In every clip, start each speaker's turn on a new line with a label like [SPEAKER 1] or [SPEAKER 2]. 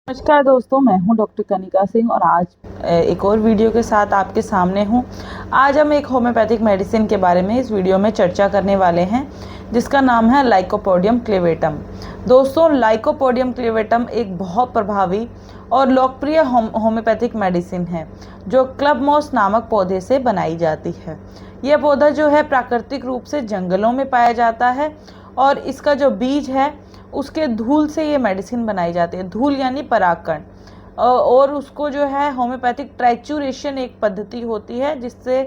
[SPEAKER 1] नमस्कार दोस्तों, मैं हूं डॉक्टर कनिका सिंह और आज एक और वीडियो के साथ आपके सामने हूं। आज हम एक होम्योपैथिक मेडिसिन के बारे में इस वीडियो में चर्चा करने वाले हैं, जिसका नाम है लाइकोपोडियम क्लेवेटम। दोस्तों, लाइकोपोडियम क्लेवेटम एक बहुत प्रभावी और लोकप्रिय होम्योपैथिक मेडिसिन है जो क्लब मॉस नामक पौधे से बनाई जाती है। यह पौधा जो है प्राकृतिक रूप से जंगलों में पाया जाता है और इसका जो बीज है उसके धूल से ये मेडिसिन बनाई जाती है। धूल यानी परागकण, और उसको जो है होम्योपैथिक ट्राइचुरेशन एक पद्धति होती है जिससे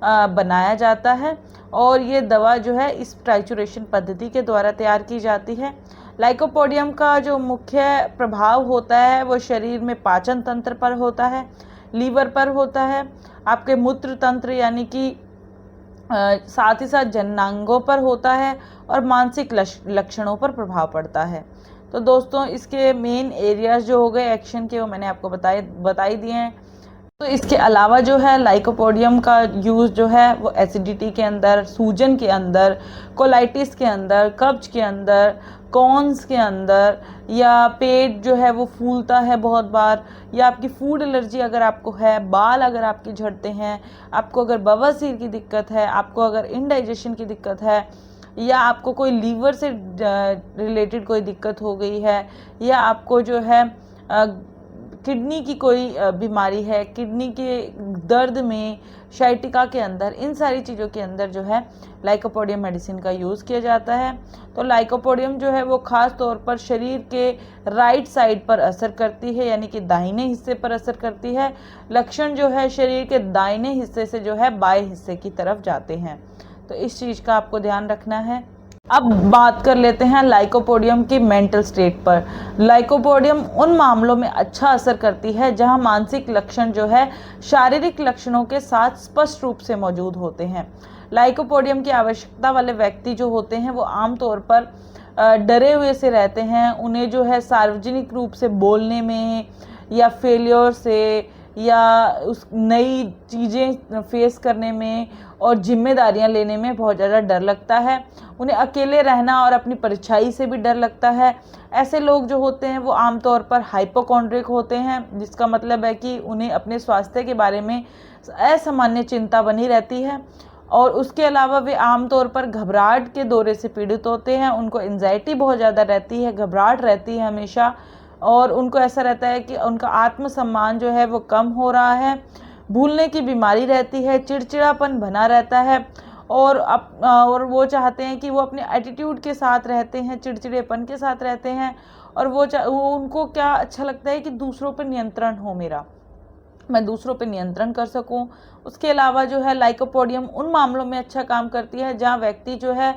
[SPEAKER 1] बनाया जाता है और ये दवा जो है इस ट्राइचुरेशन पद्धति के द्वारा तैयार की जाती है। लाइकोपोडियम का जो मुख्य प्रभाव होता है वो शरीर में पाचन तंत्र पर होता है, लीवर पर होता है, आपके मूत्र तंत्र यानी कि साथ ही साथ जननांगों पर होता है और मानसिक लक्षणों पर प्रभाव पड़ता है। तो दोस्तों, इसके मेन एरियाज जो हो गए एक्शन के वो मैंने आपको बताई दिए हैं। तो इसके अलावा जो है लाइकोपोडियम का यूज़ जो है वो एसिडिटी के अंदर, सूजन के अंदर, कोलाइटिस के अंदर, कब्ज के अंदर, कॉन्स के अंदर, या पेट जो है वो फूलता है बहुत बार, या आपकी फूड एलर्जी अगर आपको है, बाल अगर आपके झड़ते हैं, आपको अगर बवासीर की दिक्कत है, आपको अगर इनडाइजेशन की दिक्कत है, या आपको कोई लीवर से रिलेटेड कोई दिक्कत हो गई है, या आपको जो है किडनी की कोई बीमारी है, किडनी के दर्द में, शाइटिका के अंदर, इन सारी चीज़ों के अंदर जो है लाइकोपोडियम मेडिसिन का यूज़ किया जाता है। तो लाइकोपोडियम जो है वो ख़ास तौर पर शरीर के राइट साइड पर असर करती है, यानी कि दाहिने हिस्से पर असर करती है। लक्षण जो है शरीर के दाहिने हिस्से से जो है बाएं हिस्से की तरफ जाते हैं, तो इस चीज़ का आपको ध्यान रखना है। अब बात कर लेते हैं लाइकोपोडियम की मेंटल स्टेट पर। लाइकोपोडियम उन मामलों में अच्छा असर करती है जहां मानसिक लक्षण जो है शारीरिक लक्षणों के साथ स्पष्ट रूप से मौजूद होते हैं। लाइकोपोडियम की आवश्यकता वाले व्यक्ति जो होते हैं वो आमतौर पर डरे हुए से रहते हैं। उन्हें जो है सार्वजनिक रूप से बोलने में, या फेलियर से, या उस नई चीज़ें फेस करने में और जिम्मेदारियां लेने में बहुत ज़्यादा डर लगता है। उन्हें अकेले रहना और अपनी परछाई से भी डर लगता है। ऐसे लोग जो होते हैं वो आमतौर पर हाइपोकॉन्ड्रिक होते हैं, जिसका मतलब है कि उन्हें अपने स्वास्थ्य के बारे में असामान्य चिंता बनी रहती है। और उसके अलावा वे आमतौर पर घबराहट के दौरे से पीड़ित होते हैं। उनको एंजाइटी बहुत ज़्यादा रहती है, घबराहट रहती है हमेशा, और उनको ऐसा रहता है कि उनका आत्मसम्मान जो है वो कम हो रहा है। भूलने की बीमारी रहती है, चिड़चिड़ापन बना रहता है, और वो चाहते हैं कि वो अपने एटीट्यूड के साथ रहते हैं, चिड़चिड़ेपन के साथ रहते हैं, और वो उनको क्या अच्छा लगता है कि दूसरों पर नियंत्रण हो, मैं दूसरों पे नियंत्रण कर सकूं। उसके अलावा जो है लाइकोपोडियम उन मामलों में अच्छा काम करती है जहां व्यक्ति जो है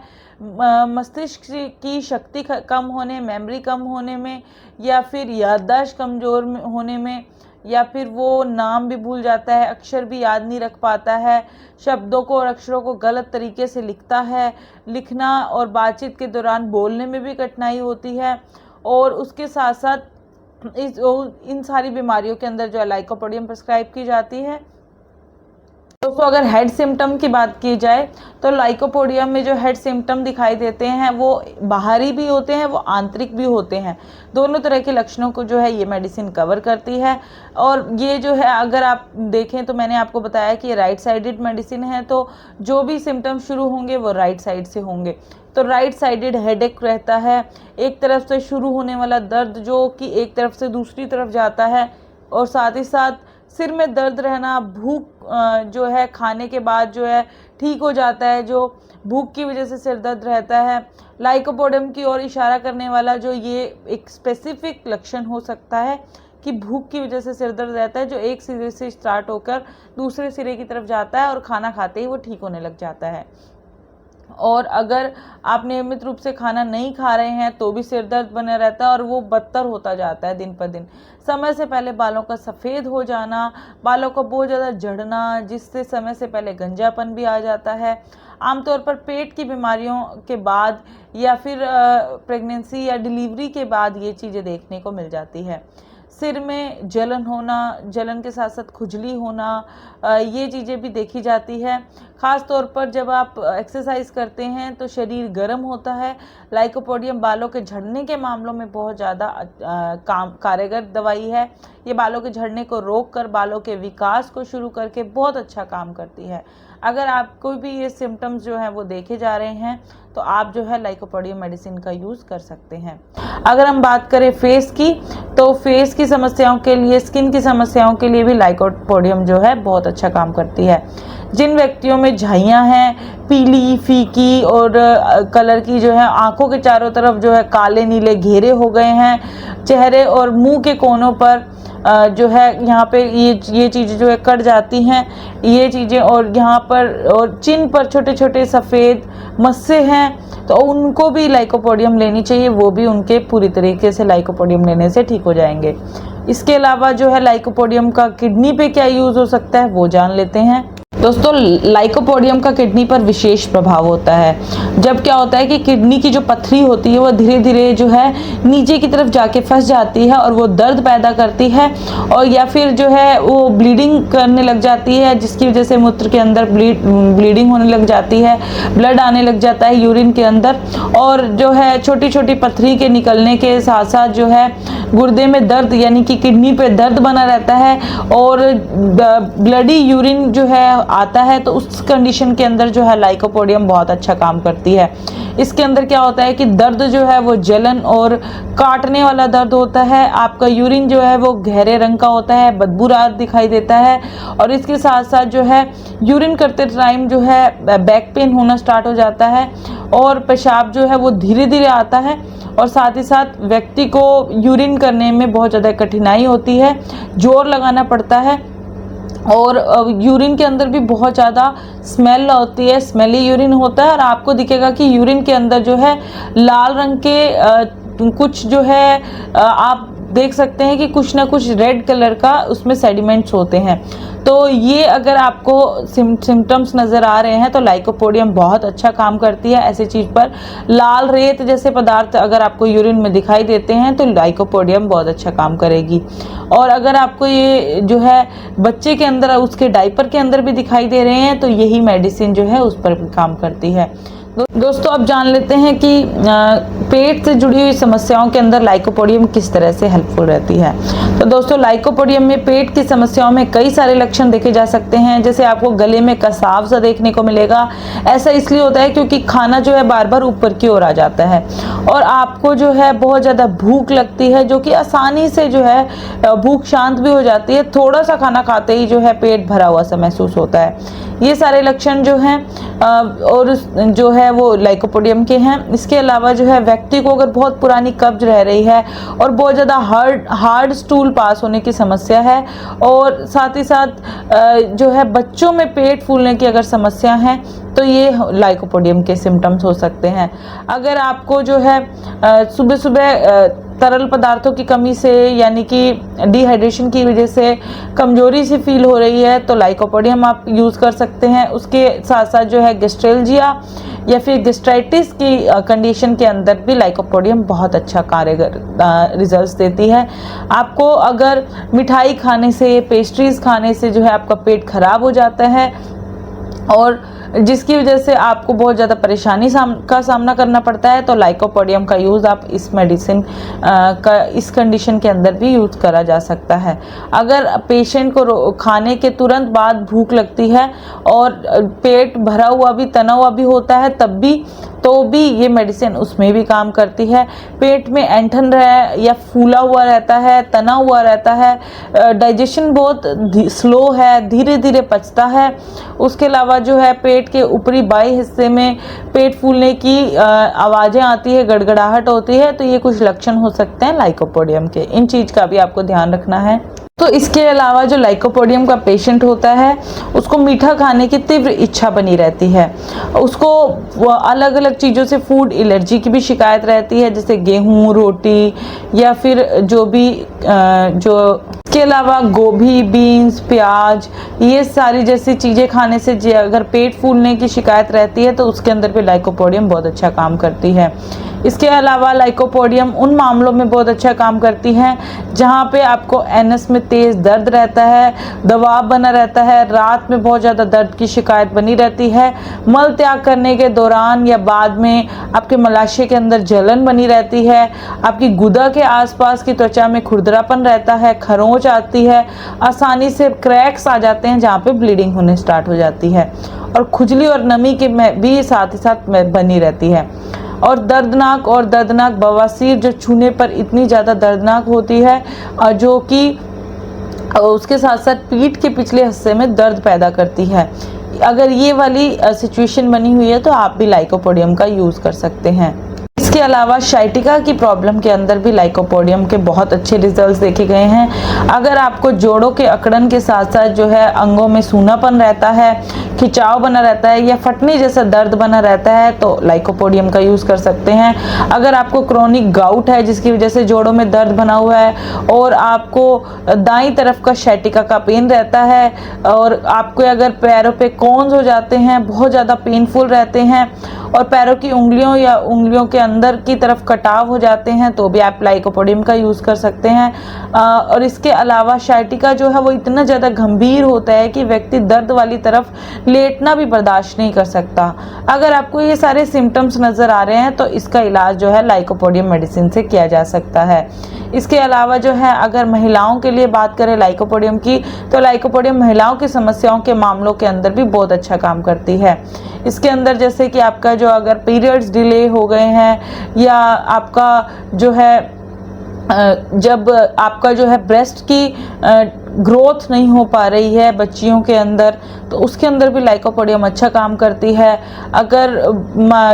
[SPEAKER 1] मस्तिष्क की शक्ति कम होने, मेमोरी कम होने में, या फिर याददाश्त कमज़ोर होने में, या फिर वो नाम भी भूल जाता है, अक्षर भी याद नहीं रख पाता है, शब्दों को और अक्षरों को गलत तरीके से लिखता है, लिखना और बातचीत के दौरान बोलने में भी कठिनाई होती है। और उसके साथ साथ इन सारी बीमारियों के अंदर जो है लाइकोपोडियम प्रिस्क्राइब की जाती है। दोस्तों, अगर हेड सिम्टम की बात की जाए तो लाइकोपोडियम में जो हेड सिम्टम दिखाई देते हैं वो बाहरी भी होते हैं, वो आंतरिक भी होते हैं। दोनों तरह के लक्षणों को जो है ये मेडिसिन कवर करती है। और ये जो है अगर आप देखें तो मैंने आपको बताया कि ये राइट साइडेड मेडिसिन है, तो जो भी सिम्टम शुरू होंगे वो राइट साइड से होंगे। तो राइट साइडेड हेडेक रहता है, एक तरफ से शुरू होने वाला दर्द जो कि एक तरफ से दूसरी तरफ जाता है, और साथ ही साथ सिर में दर्द रहना, भूख जो है खाने के बाद जो है ठीक हो जाता है, जो भूख की वजह से सिर दर्द रहता है। लाइकोपोडियम की ओर इशारा करने वाला जो ये एक स्पेसिफिक लक्षण हो सकता है कि भूख की वजह से सिर दर्द रहता है, जो एक सिरे से स्टार्ट होकर दूसरे सिरे की तरफ जाता है और खाना खाते ही वो ठीक होने लग जाता है। और अगर आप नियमित रूप से खाना नहीं खा रहे हैं तो भी सिर दर्द बना रहता है और वो बदतर होता जाता है दिन पर दिन। समय से पहले बालों का सफ़ेद हो जाना, बालों का बहुत ज़्यादा झड़ना, जिससे समय से पहले गंजापन भी आ जाता है। आमतौर पर पेट की बीमारियों के बाद या फिर प्रेगनेंसी या डिलीवरी के बाद ये चीज़ें देखने को मिल जाती है। सिर में जलन होना, जलन के साथ साथ खुजली होना, ये चीज़ें भी देखी जाती है। ख़ास तौर पर जब आप एक्सरसाइज करते हैं तो शरीर गर्म होता है। लाइकोपोडियम बालों के झड़ने के मामलों में बहुत ज़्यादा कारगर दवाई है। ये बालों के झड़ने को रोक कर बालों के विकास को शुरू करके बहुत अच्छा काम करती है। अगर आपको भी ये सिम्टम्स जो हैं वो देखे जा रहे हैं तो आप जो है लाइकोपोडियम मेडिसिन का यूज़ कर सकते हैं। अगर हम बात करें फेस की, तो फेस की समस्याओं के लिए, स्किन की समस्याओं के लिए भी लाइकोपोडियम जो है बहुत अच्छा काम करती है। जिन व्यक्तियों में झाइयाँ हैं, पीली फीकी और कलर की जो है, आंखों के चारों तरफ जो है काले नीले घेरे हो गए हैं, चेहरे और मुंह के कोनों पर जो है यहाँ पे ये चीज़ें जो है कट जाती हैं, ये चीज़ें, और यहाँ पर और चिन पर छोटे छोटे सफ़ेद मस्से हैं, तो उनको भी लाइकोपोडियम लेनी चाहिए। वो भी उनके पूरी तरीके से लाइकोपोडियम लेने से ठीक हो जाएंगे। इसके अलावा जो है लाइकोपोडियम का किडनी पे क्या यूज़ हो सकता है वो जान लेते हैं। दोस्तों, लाइकोपोडियम का किडनी पर विशेष प्रभाव होता है। जब क्या होता है कि किडनी की जो पथरी होती है वो धीरे धीरे जो है नीचे की तरफ जाके फंस जाती है और वो दर्द पैदा करती है, और या फिर जो है वो ब्लीडिंग करने लग जाती है, जिसकी वजह से मूत्र के अंदर ब्लीडिंग होने लग जाती है, ब्लड आने लग जाता है यूरिन के अंदर, और जो है छोटी छोटी पथरी के निकलने के साथ साथ जो है गुर्दे में दर्द, यानी कि किडनी पे दर्द बना रहता है, और ब्लडी यूरिन जो है आता है। तो उस कंडीशन के अंदर जो है लाइकोपोडियम बहुत अच्छा काम करती है। इसके अंदर क्या होता है कि दर्द जो है वो जलन और काटने वाला दर्द होता है। आपका यूरिन जो है वो गहरे रंग का होता है, बदबूदार दिखाई देता है, और इसके साथ साथ जो है यूरिन करते टाइम जो है बैक पेन होना स्टार्ट हो जाता है, और पेशाब जो है वो धीरे धीरे आता है, और साथ ही साथ व्यक्ति को यूरिन करने में बहुत ज़्यादा कठिनाई होती है, जोर लगाना पड़ता है, और यूरिन के अंदर भी बहुत ज़्यादा स्मेल होती है, स्मेली यूरिन होता है, और आपको दिखेगा कि यूरिन के अंदर जो है लाल रंग के कुछ जो है आप देख सकते हैं कि कुछ ना कुछ रेड कलर का उसमें सेडिमेंट्स होते हैं। तो ये अगर आपको सिम्टम्स नज़र आ रहे हैं तो लाइकोपोडियम बहुत अच्छा काम करती है ऐसी चीज़ पर। लाल रेत जैसे पदार्थ अगर आपको यूरिन में दिखाई देते हैं तो लाइकोपोडियम बहुत अच्छा काम करेगी। और अगर आपको ये जो है बच्चे के अंदर, उसके डायपर के अंदर भी दिखाई दे रहे हैं तो यही मेडिसिन जो है उस पर भी काम करती है। दोस्तों, अब जान लेते हैं कि पेट से जुड़ी हुई समस्याओं के अंदर लाइकोपोडियम किस तरह से हेल्पफुल रहती है। तो दोस्तों, लाइकोपोडियम में पेट की समस्याओं में कई सारे लक्षण देखे जा सकते हैं। जैसे आपको गले में कसाव सा देखने को मिलेगा। ऐसा इसलिए होता है क्योंकि खाना जो है बार बार ऊपर की ओर आ जाता है, और आपको जो है बहुत ज़्यादा भूख लगती है, जो कि आसानी से जो है भूख शांत भी हो जाती है। थोड़ा सा खाना खाते ही जो है पेट भरा हुआ सा महसूस होता है। ये सारे लक्षण जो हैं और जो है वो लाइकोपोडियम के हैं। इसके अलावा जो है व्यक्ति को अगर बहुत पुरानी कब्ज रह रही है और बहुत ज़्यादा हार्ड स्टूल पास होने की समस्या है, और साथ ही साथ जो है बच्चों में पेट फूलने की अगर समस्या है तो ये लाइकोपोडियम के सिम्टम्स हो सकते हैं। अगर आपको जो है सुबह सुबह तरल पदार्थों की कमी से, यानी कि डिहाइड्रेशन की वजह से कमजोरी सी फील हो रही है तो लाइकोपोडियम आप यूज़ कर सकते हैं। उसके साथ साथ जो है गैस्ट्रेल्जिया या फिर गैस्ट्राइटिस की कंडीशन के अंदर भी लाइकोपोडियम बहुत अच्छा कारगर रिजल्ट्स देती है। आपको अगर मिठाई खाने से, पेस्ट्रीज खाने से जो है आपका पेट खराब हो जाता है और जिसकी वजह से आपको बहुत ज़्यादा परेशानी का सामना करना पड़ता है, तो लाइकोपोडियम का यूज़ आप इस मेडिसिन का इस कंडीशन के अंदर भी यूज़ करा जा सकता है। अगर पेशेंट को खाने के तुरंत बाद भूख लगती है और पेट भरा हुआ भी, तना हुआ भी होता है, तब भी तो भी ये मेडिसिन उसमें भी काम करती है। पेट में ऐंठन रहे या फूला हुआ रहता है, तना हुआ रहता है, डाइजेशन बहुत स्लो है, धीरे धीरे पचता है, उसके अलावा जो है पेट के ऊपरी बाएं हिस्से में पेट फूलने की आवाज़ें आती है, गड़गड़ाहट होती है, तो ये कुछ लक्षण हो सकते हैं लाइकोपोडियम के। इन चीज़ का भी आपको ध्यान रखना है। तो इसके अलावा जो लाइकोपोडियम का पेशेंट होता है उसको मीठा खाने की तीव्र इच्छा बनी रहती है, उसको अलग अलग चीज़ों से फूड एलर्जी की भी शिकायत रहती है, जैसे गेहूं, रोटी या फिर जो भी इसके अलावा गोभी, बीन्स, प्याज, ये सारी जैसी चीज़ें खाने से अगर पेट फूलने की शिकायत रहती है तो उसके अंदर भी लाइकोपोडियम बहुत अच्छा काम करती है। इसके अलावा लाइकोपोडियम उन मामलों में बहुत अच्छा काम करती है जहाँ पे आपको एनस में तेज़ दर्द रहता है, दबाव बना रहता है, रात में बहुत ज़्यादा दर्द की शिकायत बनी रहती है, मल त्याग करने के दौरान या बाद में आपके मलाशय के अंदर जलन बनी रहती है, आपकी गुदा के आसपास की त्वचा में खुरदरापन रहता है, खरोंच आती है, आसानी से क्रैक्स आ जाते हैं जहाँ पे ब्लीडिंग होने स्टार्ट हो जाती है, और खुजली और नमी के भी साथ ही साथ बनी रहती है, और दर्दनाक बवासीर जो छूने पर इतनी ज़्यादा दर्दनाक होती है जो कि उसके साथ साथ पीठ के पिछले हिस्से में दर्द पैदा करती है। अगर ये वाली सिचुएशन बनी हुई है तो आप भी लाइकोपोडियम का यूज़ कर सकते हैं। इसके अलावा शाइटिका की प्रॉब्लम के अंदर भी लाइकोपोडियम के बहुत अच्छे रिजल्ट्स देखे गए हैं। अगर आपको जोड़ों के अकड़न के साथ साथ जो है अंगों में सूनापन रहता है, खिंचाव बना रहता है या फटने जैसा दर्द बना रहता है तो लाइकोपोडियम का यूज़ कर सकते हैं। अगर आपको क्रोनिक गाउट है जिसकी वजह से जोड़ों में दर्द बना हुआ है और आपको दाईं तरफ का शाइटिका का पेन रहता है और आपको अगर पैरों पे कॉन्स हो जाते हैं, बहुत ज़्यादा पेनफुल रहते हैं और पैरों की उंगलियों या उंगलियों के अंदर की तरफ कटाव हो जाते हैं तो भी आप लाइकोपोडियम का यूज़ कर सकते हैं। और इसके अलावा शाइटिका जो है वो इतना ज़्यादा गंभीर होता है कि व्यक्ति दर्द वाली तरफ लेटना भी बर्दाश्त नहीं कर सकता। अगर आपको ये सारे सिम्टम्स नज़र आ रहे हैं तो इसका इलाज जो है लाइकोपोडियम मेडिसिन से किया जा सकता है। इसके अलावा जो है अगर महिलाओं के लिए बात करें लाइकोपोडियम की तो लाइकोपोडियम महिलाओं की समस्याओं के मामलों के अंदर भी बहुत अच्छा काम करती है। इसके अंदर जैसे कि आपका जो अगर पीरियड्स डिले हो गए हैं या आपका जो है जब आपका जो है ब्रेस्ट की ग्रोथ नहीं हो पा रही है बच्चियों के अंदर तो उसके अंदर भी लाइकोपोडियम अच्छा काम करती है। अगर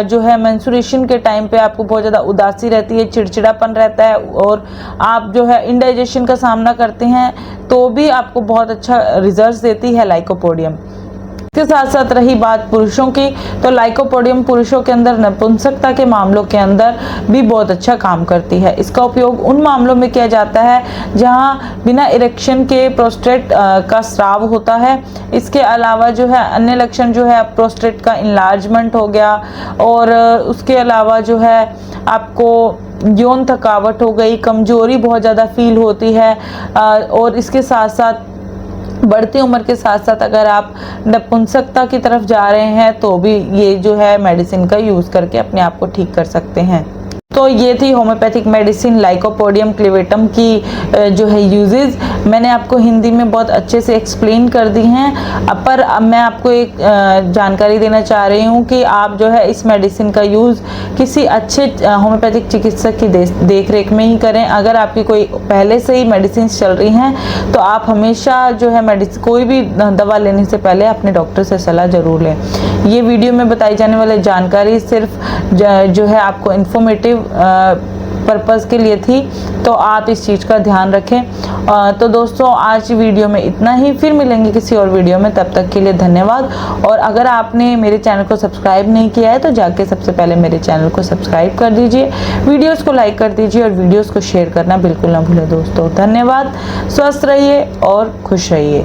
[SPEAKER 1] जो है मेंस्ट्रुएशन के टाइम पे आपको बहुत ज़्यादा उदासी रहती है, चिड़चिड़ापन रहता है और आप जो है इंडाइजेशन का सामना करते हैं तो भी आपको बहुत अच्छा रिजल्ट्स देती है लाइकोपोडियम। इसके साथ साथ रही बात पुरुषों की तो लाइकोपोडियम पुरुषों के अंदर नपुंसकता के मामलों के अंदर भी बहुत अच्छा काम करती है। इसका उपयोग उन मामलों में किया जाता है जहां बिना इरेक्शन के प्रोस्टेट का स्राव होता है। इसके अलावा जो है अन्य लक्षण जो है प्रोस्टेट का इनलार्जमेंट हो गया और उसके अलावा जो है आपको यौन थकावट हो गई, कमजोरी बहुत ज़्यादा फील होती है और इसके साथ साथ बढ़ती उम्र के साथ साथ अगर आप नपुंसकता की तरफ जा रहे हैं तो भी ये जो है मेडिसिन का यूज़ करके अपने आप को ठीक कर सकते हैं। तो ये थी होम्योपैथिक मेडिसिन लाइकोपोडियम क्लेवेटम की जो है यूजेस। मैंने आपको हिंदी में बहुत अच्छे से एक्सप्लेन कर दी हैं पर अब मैं आपको एक जानकारी देना चाह रही हूँ कि आप जो है इस मेडिसिन का यूज़ किसी अच्छे होम्योपैथिक चिकित्सक की देख रेख में ही करें। अगर आपकी कोई पहले से ही मेडिसिन चल रही हैं तो आप हमेशा जो है कोई भी दवा लेने से पहले अपने डॉक्टर से सलाह ज़रूर लें। ये वीडियो में बताई जाने वाली जानकारी सिर्फ जो है आपको इन्फॉर्मेटिव पर्पज़ के लिए थी तो आप इस चीज़ का ध्यान रखें। तो दोस्तों आज वीडियो में इतना ही, फिर मिलेंगे किसी और वीडियो में, तब तक के लिए धन्यवाद। और अगर आपने मेरे चैनल को सब्सक्राइब नहीं किया है तो जाके सबसे पहले मेरे चैनल को सब्सक्राइब कर दीजिए, वीडियोस को लाइक कर दीजिए और वीडियोस को शेयर करना बिल्कुल ना भूलें दोस्तों। धन्यवाद, स्वस्थ रहिए और खुश रहिए।